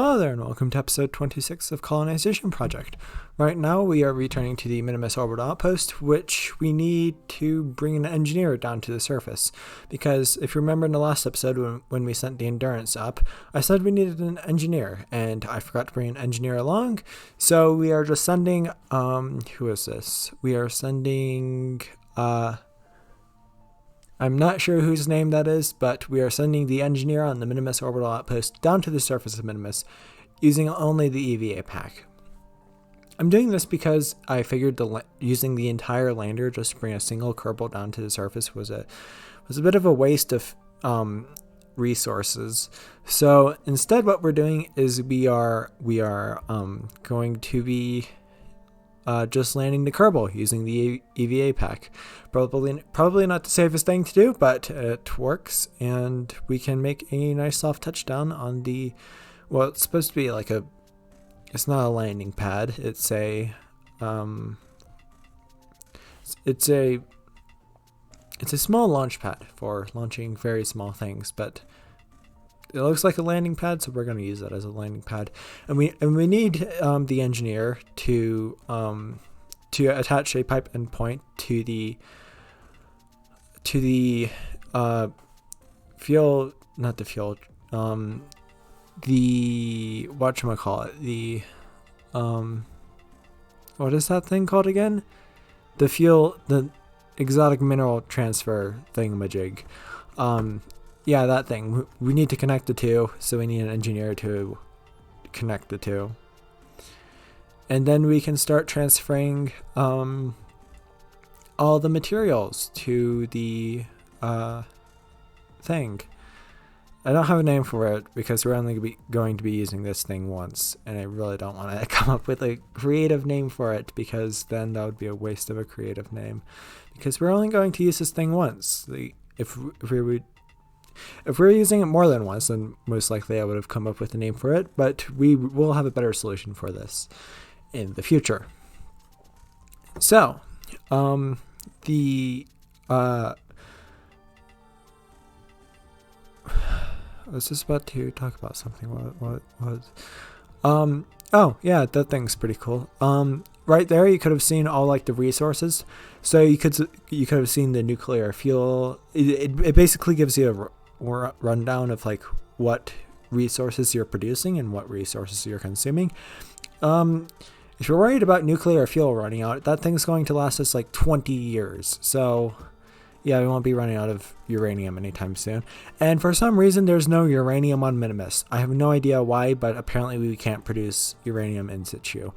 Hello there and welcome to episode 26 of Colonization Project. Right now we are returning to the Minmus orbital outpost, which we need to bring an engineer down to the surface. Because if you remember in the last episode when we sent the Endurance up, I said we needed an engineer and I forgot to bring an engineer along. So we are just sending, who is this? We are sending, I'm not sure whose name that is, but we are sending the engineer on the Minmus orbital outpost down to the surface of Minmus using only the EVA pack. I'm doing this because I figured using the entire lander just to bring a single Kerbal down to the surface was a bit of a waste of resources. So instead, what we're doing is we are going to be just landing the Kerbal using the EVA pack. Probably not the safest thing to do, but it works, and we can make a nice soft touchdown on the, well, it's supposed to be like it's not a landing pad. It's a small launch pad for launching very small things, but it looks like a landing pad, so we're going to use that as a landing pad. And we need the engineer to attach a pipe endpoint to the fuel, not the fuel, the whatchamacallit, the what is that thing called again? The fuel, the exotic mineral transfer thingamajig. Yeah, that thing. We need to connect the two, so we need an engineer to connect the two. And then we can start transferring all the materials to the thing. I don't have a name for it because we're only going to be using this thing once, and I really don't want to come up with a creative name for it because then that would be a waste of a creative name. Because we're only going to use this thing once. If we're using it more than once, then most likely I would have come up with a name for it, but we will have a better solution for this in the future. So, I was just about to talk about something. What was? Oh yeah, that thing's pretty cool. Right there, you could have seen all like the resources. So you could have seen the nuclear fuel. It basically gives you a rundown of like what resources you're producing and what resources you're consuming. If you're worried about nuclear fuel running out, that thing's going to last us like 20 years. So yeah, we won't be running out of uranium anytime soon. And for some reason, there's no uranium on Minmus. I have no idea why, but apparently we can't produce uranium in situ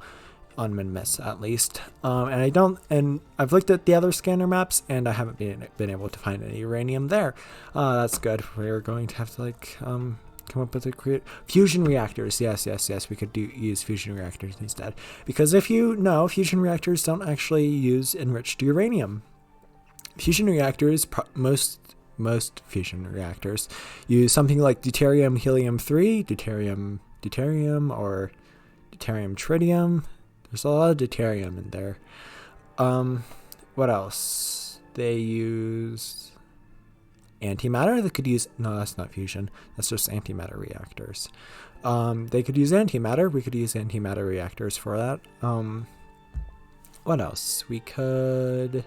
on Minmus, at least. And I've looked at the other scanner maps, and I haven't been able to find any uranium there. That's good. We're going to have to like come up with fusion reactors. Yes. We could use fusion reactors instead, because if you know, fusion reactors don't actually use enriched uranium. Fusion reactors, most fusion reactors use something like deuterium helium-3, deuterium, or deuterium tritium. There's a lot of deuterium in there. What else? They use antimatter. They could use, no, that's not fusion. That's just antimatter reactors. They could use antimatter. We could use antimatter reactors for that. What else? We could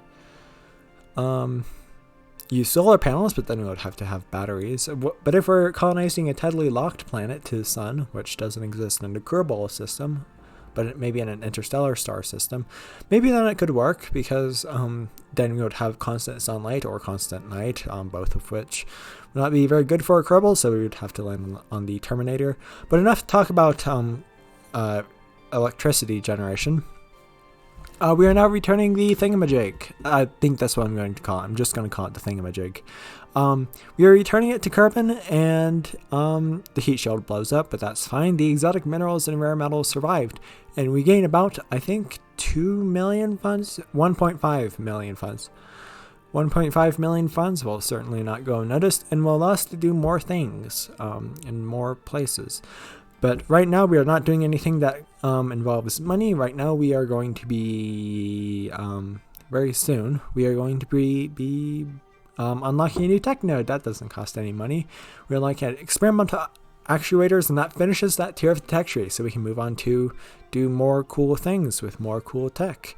use solar panels, but then we would have to have batteries. But if we're colonizing a tidally locked planet to the sun, which doesn't exist in the Kerbal system, but it may be in an interstellar star system, maybe then it could work, because then we would have constant sunlight or constant night, both of which would not be very good for a Kerbal, so we would have to land on the Terminator. But enough to talk about electricity generation. We are now returning the thingamajig. I think that's what I'm going to call it. I'm just going to call it the thingamajig. We are returning it to Kerbin, and the heat shield blows up, but that's fine. The exotic minerals and rare metals survived, and we gain about, I think, 2 million funds? 1.5 million funds. 1.5 million funds will certainly not go unnoticed, and will allow us to do more things in more places. But right now, we are not doing anything that involves money. Right now, we are going to be, very soon, we are going to be unlocking a new tech node. That doesn't cost any money. We're like at experimental actuators, and that finishes that tier of the tech tree, so we can move on to do more cool things with more cool tech.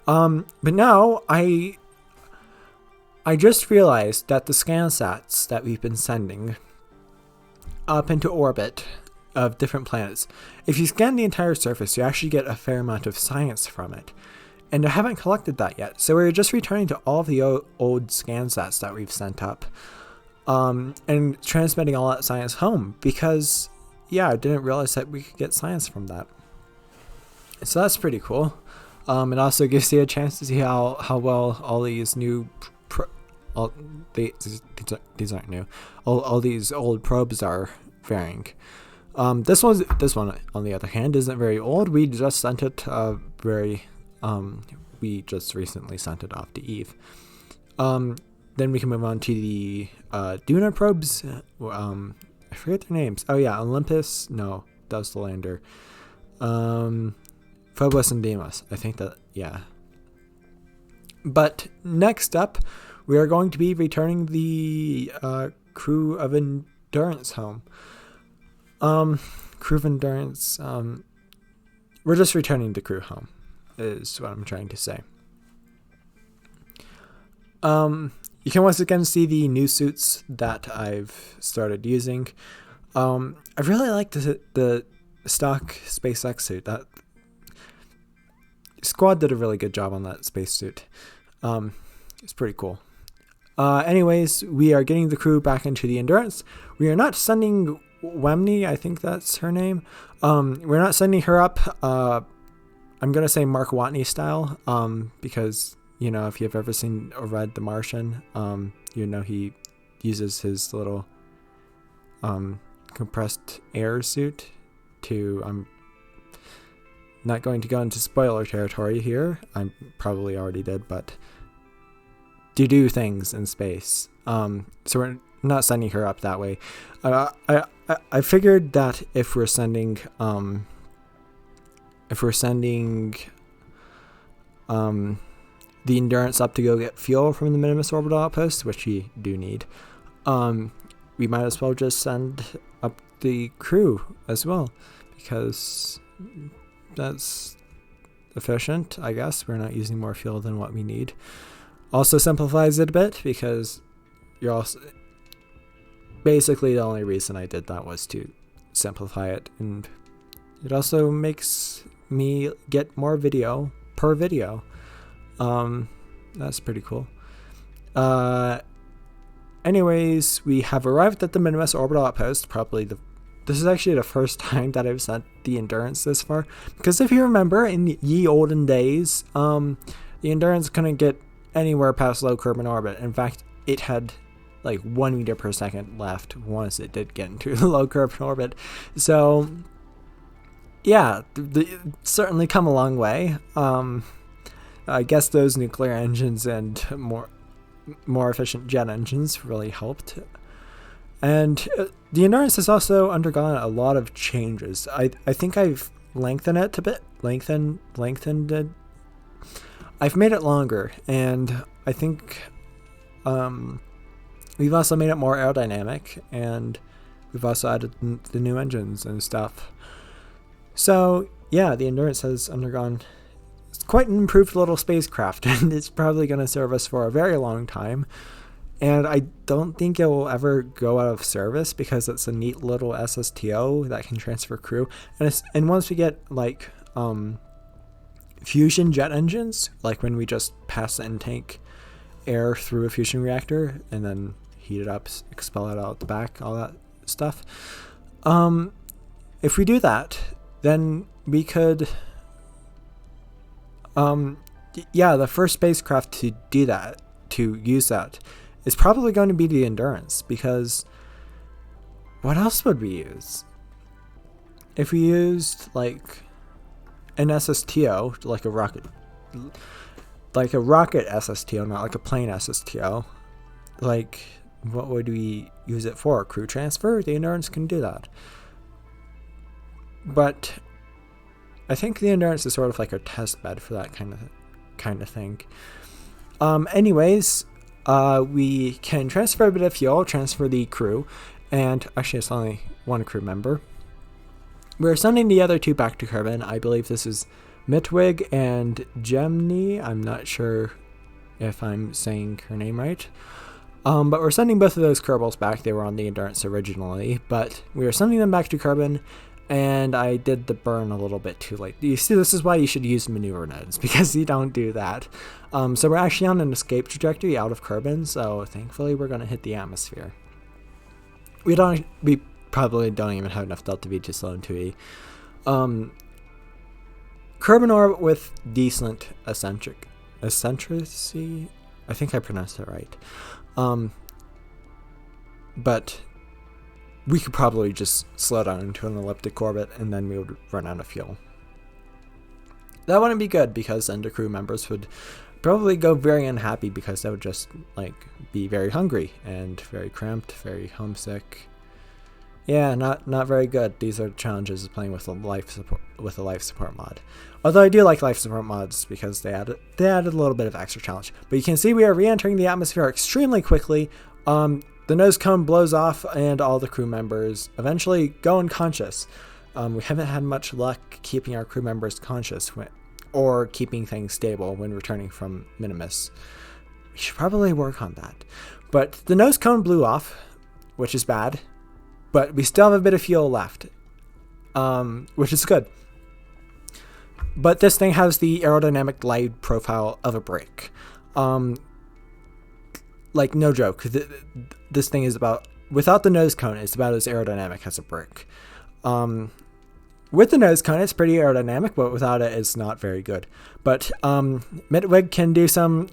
But now I just realized that the ScanSats that we've been sending up into orbit of different planets, if you scan the entire surface, you actually get a fair amount of science from it. And I haven't collected that yet, so we're just returning to all of the old ScanSats that we've sent up, and transmitting all that science home, because, yeah, I didn't realize that we could get science from that. So that's pretty cool. It also gives you a chance to see how well all these new these aren't new. All these old probes are faring. This one on the other hand isn't very old. We just sent it we just recently sent it off to Eve. Then we can move on to the Duna probes. I forget their names. Oh yeah, Olympus. No, that was the lander. Phobos and Deimos. I think that, yeah. But next up, we are going to be returning the crew of Endurance home. Crew of Endurance. We're just returning the crew home, is what I'm trying to say. You can once again see the new suits that I've started using. I really like the stock SpaceX suit. That Squad did a really good job on that spacesuit. It's pretty cool. Anyways, we are getting the crew back into the Endurance. We are not sending Wemney, I think that's her name. We're not sending her up. I'm gonna say Mark Watney style, because, you know, if you've ever seen or read The Martian, you know he uses his little compressed air suit to, I'm not going to go into spoiler territory here, I probably already did, but to do things in space. So we're not sending her up that way. I figured that if we're sending the Endurance up to go get fuel from the Minmus orbital outpost, which we do need, we might as well just send up the crew as well, because that's efficient, I guess. We're not using more fuel than what we need. Also simplifies it a bit, because you're also basically the only reason I did that was to simplify it, and it also makes me get more video per video. That's pretty cool. Anyways, we have arrived at the Minmus orbital outpost. This is actually the first time that I've sent the Endurance this far, because if you remember, in ye olden days, the Endurance couldn't get anywhere past low Kerbin orbit. In fact, it had like 1 meter per second left once it did get into the low Kerbin orbit. So yeah, certainly come a long way. I guess those nuclear engines and more efficient jet engines really helped. And the Endurance has also undergone a lot of changes. I think I've lengthened it a bit. Lengthened it. I've made it longer, and I think we've also made it more aerodynamic, and we've also added the new engines and stuff. So yeah, the Endurance has undergone quite an improved little spacecraft, and it's probably going to serve us for a very long time. And I don't think it will ever go out of service, because it's a neat little SSTO that can transfer crew. And once we get like fusion jet engines, like when we just pass the intake air through a fusion reactor and then heat it up, expel it out the back, all that stuff. If we do that, then we could, the first spacecraft to do that, to use that, is probably going to be the Endurance, because what else would we use? If we used like an SSTO, like a rocket SSTO, not like a plane SSTO, like what would we use it for? Crew transfer? The Endurance can do that. But I think the Endurance is sort of like a test bed for that kind of thing. Anyways, we can transfer a bit of fuel, transfer the crew, and actually it's only one crew member. We're sending the other two back to Kerbin. I believe this is Mitwig and Gemini. I'm not sure if I'm saying her name right. But we're sending both of those Kerbals back. They were on the Endurance originally, but we are sending them back to Kerbin, and I did the burn a little bit too late. You see, this is why you should use maneuver nodes, because you don't do that. So we're actually on an escape trajectory out of Kerbin, so thankfully we're going to hit the atmosphere. We probably don't even have enough Delta V to slow into a Kerbin orbit with decent eccentricity. I think I pronounced that right. But we could probably just slow down into an elliptic orbit and then we would run out of fuel. That wouldn't be good because then the crew members would probably go very unhappy because they would just be very hungry and very cramped, very homesick. Yeah, not very good. These are challenges of playing with a life support mod. Although I do like life support mods because they added a little bit of extra challenge. But you can see we are re-entering the atmosphere extremely quickly. The nose cone blows off and all the crew members eventually go unconscious. We haven't had much luck keeping our crew members conscious or keeping things stable when returning from Minmus. We should probably work on that. But the nose cone blew off, which is bad. But we still have a bit of fuel left, which is good. But this thing has the aerodynamic glide profile of a brick. No joke. This thing is without the nose cone, it's about as aerodynamic as a brick. With the nose cone, it's pretty aerodynamic, but without it, it's not very good. But Mitwig can do some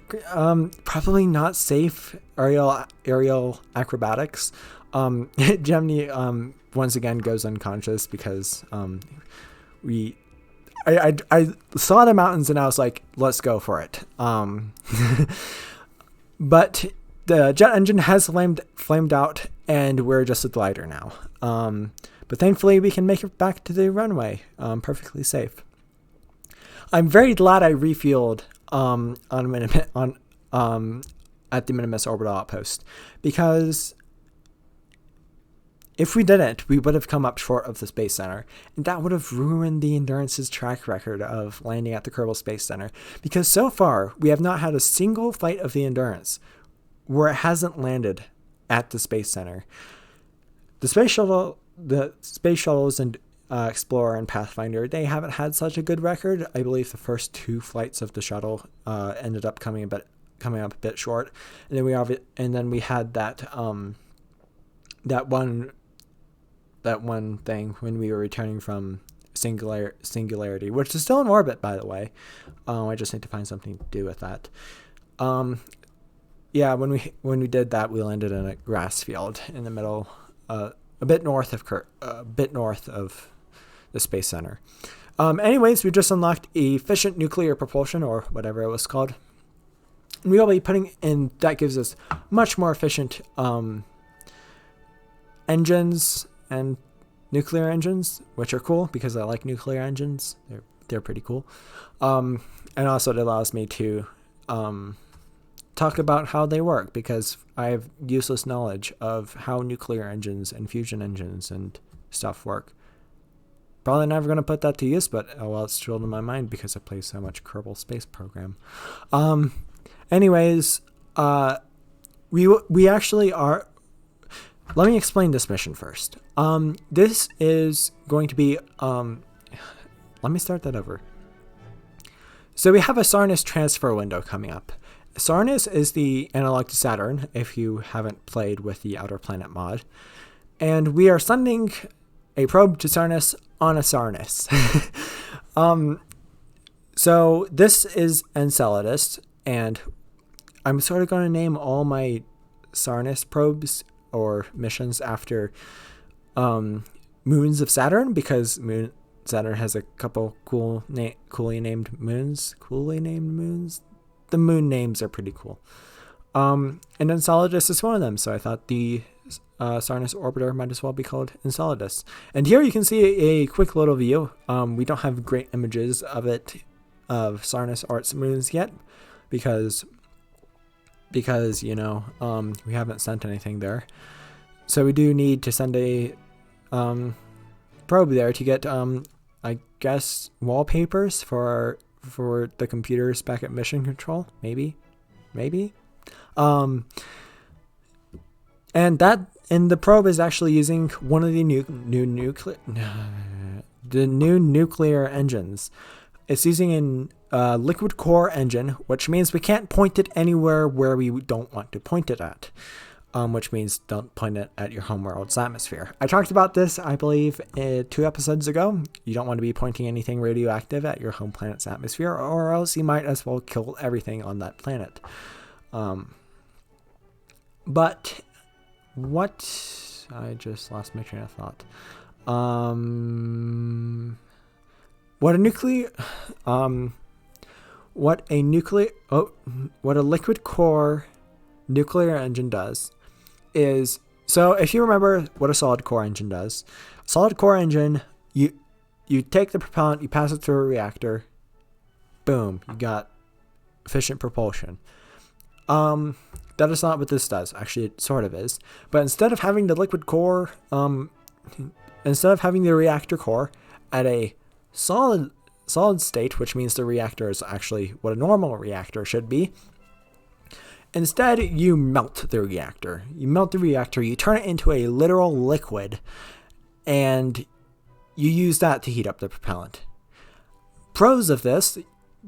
probably not safe aerial acrobatics. Gemini once again goes unconscious because I saw the mountains and I was like, let's go for it. But the jet engine has flamed out and we're just a glider now. But thankfully we can make it back to the runway perfectly safe. I'm very glad I refueled at the Minmus orbital outpost, because if we didn't, we would have come up short of the Space Center, and that would have ruined the Endurance's track record of landing at the Kerbal Space Center, because so far, we have not had a single flight of the Endurance where it hasn't landed at the Space Center. The space shuttles and Explorer and Pathfinder, they haven't had such a good record. I believe the first two flights of the shuttle ended up coming up a bit short, and then we had that one thing when we were returning from Singularity, which is still in orbit, by the way. I just need to find something to do with that. Yeah, when we did that, we landed in a grass field in the middle, a bit north of the Space Center. Anyways, we just unlocked efficient nuclear propulsion, or whatever it was called. And we will be putting in, that gives us much more efficient engines and nuclear engines, which are cool because I like nuclear engines. They're pretty cool. And also it allows me to talk about how they work, because I have useless knowledge of how nuclear engines and fusion engines and stuff work. Probably never going to put that to use, but it's drilled in my mind because I play so much Kerbal Space Program. Anyways, we actually are. Let me explain this mission first. This is going to be. Let me start that over. So we have a Sarnus transfer window coming up. Sarnus is the analog to Saturn, if you haven't played with the Outer Planet mod. And we are sending a probe to Sarnus on a Sarnus. So this is Enceladus, and I'm sort of going to name all my Sarnus probes or missions after moons of Saturn, because Saturn has a couple coolly named moons. The moon names are pretty cool. And Enceladus is one of them, so I thought the Sarnus orbiter might as well be called Enceladus. And here you can see a quick little view. We don't have great images of Sarnus or its moons yet, because we haven't sent anything there. So we do need to send a probe there to get, I guess, wallpapers for the computers back at Mission Control. Maybe. And the probe is actually using one of the new nuclear engines. It's using a liquid core engine, which means we can't point it anywhere where we don't want to point it at. Which means don't point it at your homeworld's atmosphere. I talked about this, I believe, 2 episodes ago. You don't want to be pointing anything radioactive at your home planet's atmosphere, or else you might as well kill everything on that planet. But what... I just lost my train of thought. What a liquid core nuclear engine does is, so if you remember what a solid core engine does, solid core engine, you take the propellant, you pass it through a reactor, boom, you got efficient propulsion. That is not what this does. Actually, it sort of is. But instead of having the liquid core, instead of having the reactor core at a solid state, which means the reactor is actually what a normal reactor should be, instead, you melt the reactor. You turn it into a literal liquid, and you use that to heat up the propellant. Pros of this,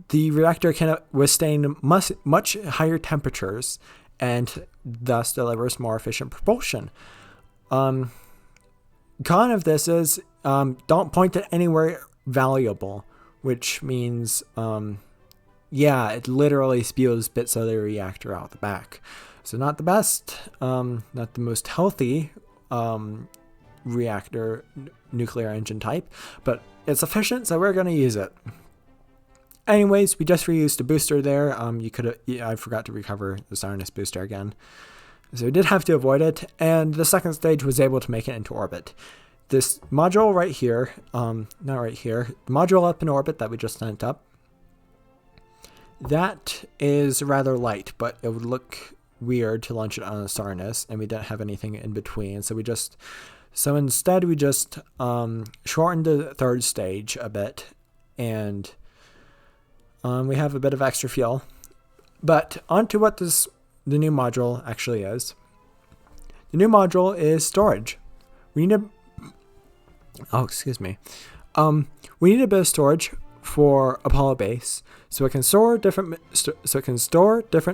the reactor can withstand much higher temperatures and thus delivers more efficient propulsion. Con of this is don't point it anywhere valuable, which means it literally spews bits of the reactor out the back. So not the best, not the most healthy reactor nuclear engine type, but it's efficient, so we're going to use it. Anyways, we just reused a booster there. I forgot to recover the Sarnus booster again. So we did have to avoid it, and the second stage was able to make it into orbit. This module right here, not right here, the module up in orbit that we just sent up, that is rather light, but it would look weird to launch it on a Sarnus, and we didn't have anything in between. So instead we just shortened the third stage a bit, and we have a bit of extra fuel. But onto what the new module actually is. The new module is storage. We need a bit of storage for Apollo base, so it can store different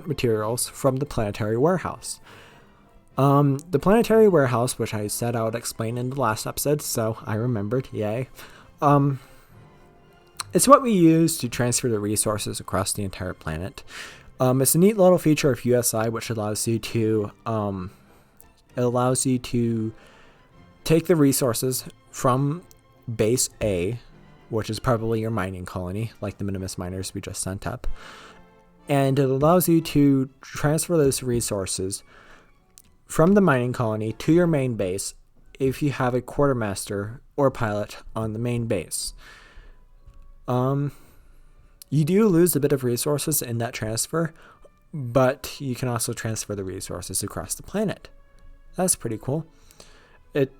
materials from the planetary warehouse. The planetary warehouse, which I said I would explain in the last episode, so I remembered, yay. It's what we use to transfer the resources across the entire planet. It's a neat little feature of USI, which allows you to take the resources from base A, which is probably your mining colony, like the Minmus Miners we just sent up, and it allows you to transfer those resources from the mining colony to your main base if you have a quartermaster or pilot on the main base. You do lose a bit of resources in that transfer, but you can also transfer the resources across the planet. That's pretty cool. It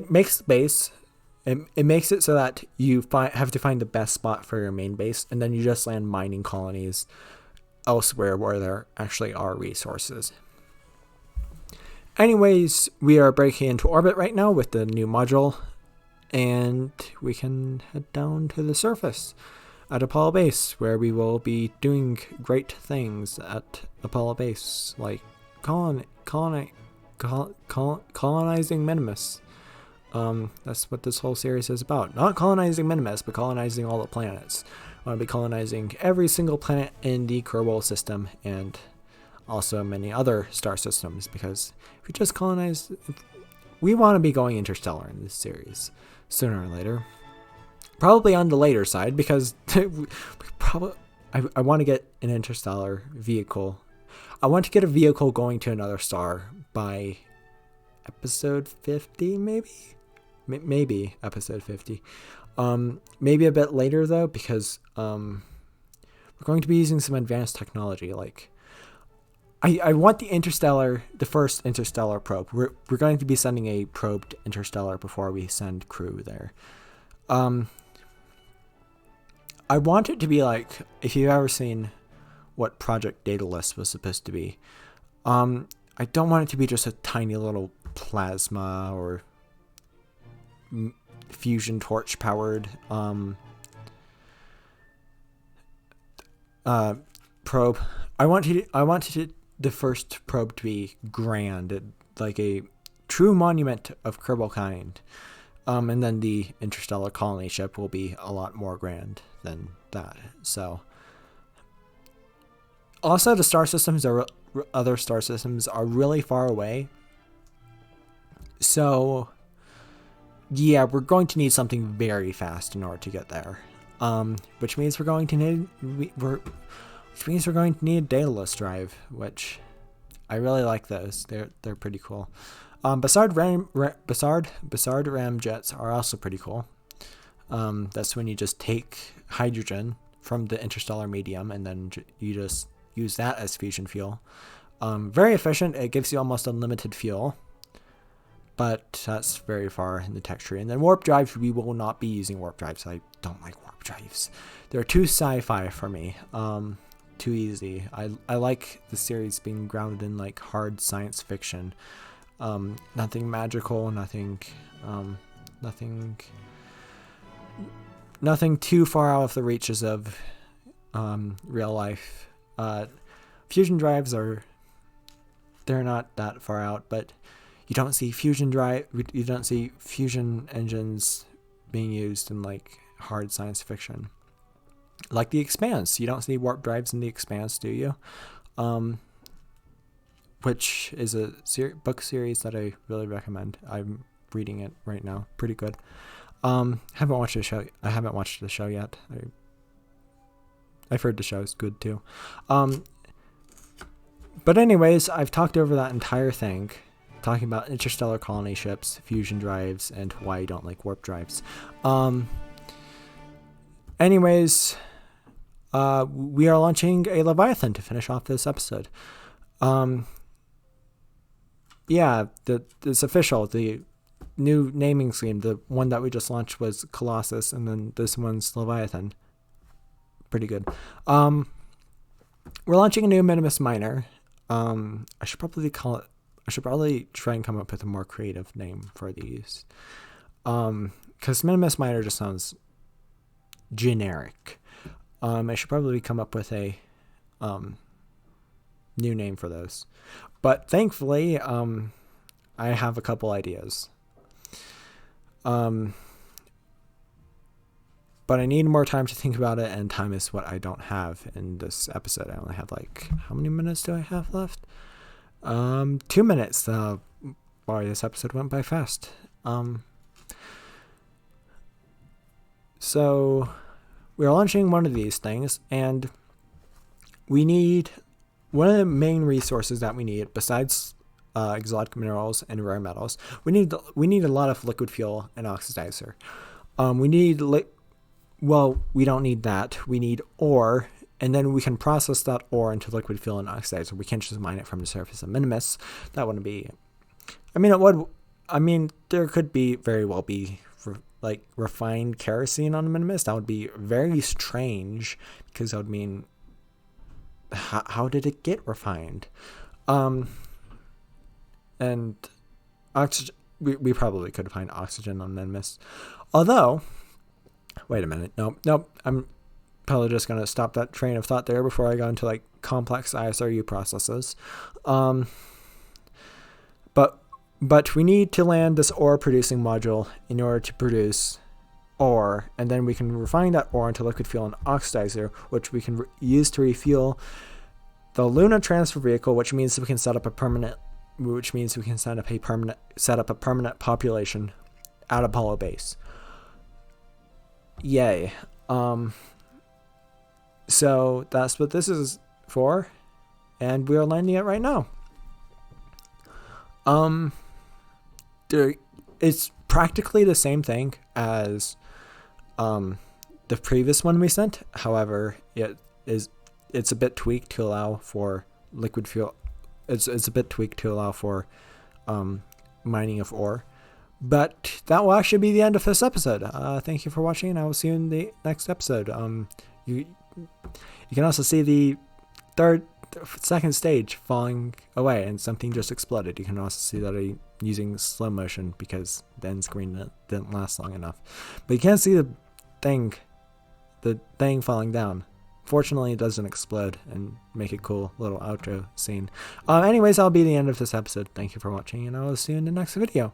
makes the base. It makes it so that you have to find the best spot for your main base, and then you just land mining colonies elsewhere where there actually are resources. Anyways, we are breaking into orbit right now with the new module, and we can head down to the surface at Apollo base, where we will be doing great things at Apollo base, like colonizing Minmus. That's what this whole series is about. Not colonizing Minmus, but colonizing all the planets. I want to be colonizing every single planet in the Kerbal system, and also many other star systems, because if we just colonize, we want to be going interstellar in this series sooner or later. Probably on the later side, because I want to get an interstellar vehicle. I want to get a vehicle going to another star by episode 50, maybe? Maybe episode 50. Maybe a bit later, though, because we're going to be using some advanced technology. Like, I want the first interstellar probe. We're going to be sending a probe to interstellar before we send crew there. I want it to be like, if you've ever seen what Project Daedalus was supposed to be, I don't want it to be just a tiny little plasma or fusion torch powered probe. I wanted the first probe to be grand, like a true monument of Kerbal kind. And then the interstellar colony ship will be a lot more grand than that. So, also the star systems other star systems are really far away. So, yeah, we're going to need something very fast in order to get there. Which means we're going to need a Daedalus drive, which I really like those. They're pretty cool. Basard ramjets are also pretty cool. That's when you just take hydrogen from the interstellar medium and then you just use that as fusion fuel. Very efficient. It gives you almost unlimited fuel, but that's very far in the tech tree. And then warp drives, we will not be using warp drives. I don't like warp drives. They're too sci-fi for me. Too easy. I like the series being grounded in like hard science fiction. Nothing magical, nothing too far out of the reaches of real life. Fusion drives they're not that far out, but you don't see fusion engines being used in like hard science fiction. Like The Expanse, you don't see warp drives in The Expanse, do you? Which is a book series that I really recommend. I'm reading it right now. Pretty good. I haven't watched the show yet. I've heard the show is good too. But anyways, I've talked over that entire thing, talking about interstellar colony ships, fusion drives, and why I don't like warp drives. Anyways, we are launching a Leviathan to finish off this episode. Yeah, it's official. The new naming scheme, the one that we just launched was Colossus, and then this one's Leviathan. Pretty good. We're launching a new Minmus Miner. I should probably try and come up with a more creative name for these. Because Minmus Miner just sounds generic. I should probably come up with a new name for those. But thankfully, I have a couple ideas. But I need more time to think about it, and time is what I don't have in this episode. I only have how many minutes do I have left? 2 minutes. Boy, this episode went by fast. So we're launching one of these things, and we need one of the main resources that we need, besides exotic minerals and rare metals. We need a lot of liquid fuel and oxidizer. We don't need that. We need ore, and then we can process that ore into liquid fuel and oxidizer. We can't just mine it from the surface of Minimus. That wouldn't be. It would. There could very well be refined kerosene on Minimus. That would be very strange, because that would mean, how did it get refined? And oxygen. We probably could find oxygen on Minimus, although. Wait a minute. Nope. I'm probably just going to stop that train of thought there before I go into complex ISRU processes. But we need to land this ore producing module in order to produce ore, and then we can refine that ore into liquid fuel and oxidizer, which we can use to refuel the Luna transfer vehicle, which means we can set up a permanent population at Apollo base. Yay. So that's what this is for, and we are landing it right now. It's practically the same thing as the previous one we sent. However, it's a bit tweaked to allow for liquid fuel It's a bit tweaked to allow for mining of ore. But that will actually be the end of this episode. Thank you for watching, and I will see you in the next episode. You can also see the second stage falling away, and something just exploded. You can also see that using slow motion because the end screen didn't last long enough. But you can't see the thing falling down. Fortunately, it doesn't explode and make a cool little outro scene. Anyways, that'll be the end of this episode. Thank you for watching, and I will see you in the next video.